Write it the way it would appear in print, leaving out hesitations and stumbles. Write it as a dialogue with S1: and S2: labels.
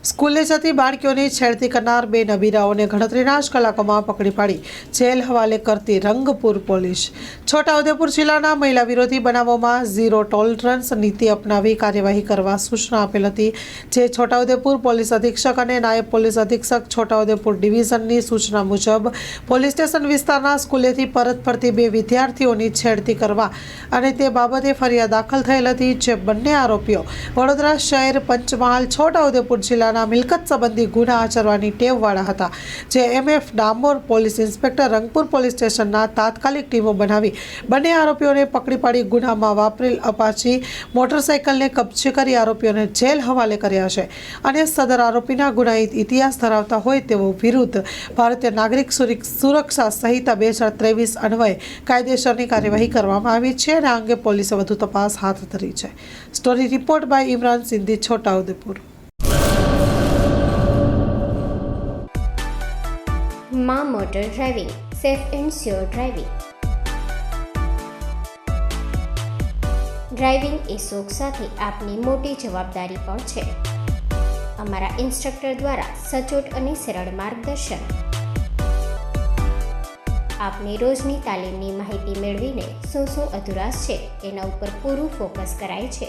S1: સ્કૂલે જતી બાળકીઓની છેડતી કરનાર બે નબીરાઓને ગણતરીના જ કલાકોમાં પકડી પાડી જેલ હવાલે કરતી રંગપુર પોલીસ. છોટાઉદેપુર જિલ્લાના મહિલા વિરોધી બનાવોમાં ઝીરો ટોલરન્સ નીતિ અપનાવી કાર્યવાહી કરવા સૂચના આપેલ હતી, જે છોટાઉદેપુર પોલીસ અધિક્ષક અને નાયબ પોલીસ અધિક્ષક છોટાઉદેપુર ડિવિઝનની સૂચના મુજબ પોલીસ સ્ટેશન વિસ્તારના સ્કૂલેથી પરત ફરતી બે વિદ્યાર્થીઓની છેડતી કરવા અને તે બાબતે ફરિયાદ દાખલ થયેલ હતી, જે બંને આરોપીઓ વડોદરા શહેર, પંચમહાલ, છોટાઉદેપુર જિલ્લાના મિલકત સંબંધી ગુના આચરવાની ટેવવાળા હતા, જે MF Damor police inspector Rangpur police સ્ટેશનના તાત્કાલિક ટીમો બનાવી બંને આરોપીઓને પકડી પાડી ગુનામાં વાપરેલ અપાચી મોટરસાઇકલને કબજે કરી આરોપીઓને જેલ હવાલે કર્યા છે અને સદર આરોપીના ગુનાહિત ઇતિહાસ ધરાવતા હોય તેઓ વિરુદ્ધ ભારતીય નાગરિક સુરક્ષા સંહિતા 2023 અન્વયે કાયદેસરની કાર્યવાહી કરવામાં આવી છે અને આ અંગે પોલીસે વધુ તપાસ હાથ ધરી છે. Story report by Imran Sindhi, Chhotaudepur.
S2: માં motor driving, safe and sure driving. Driving એ શોખ સાથે આપની મોટી જવાબદારી પણ છે. અમારા ઇન્સ્ટ્રક્ટર દ્વારા સચોટ અને સરળ માર્ગદર્શન. આપની રોજની તાલીમની માહિતી મેળવીને શું અધુરાશ છે એના ઉપર પૂરું ફોકસ કરાય છે.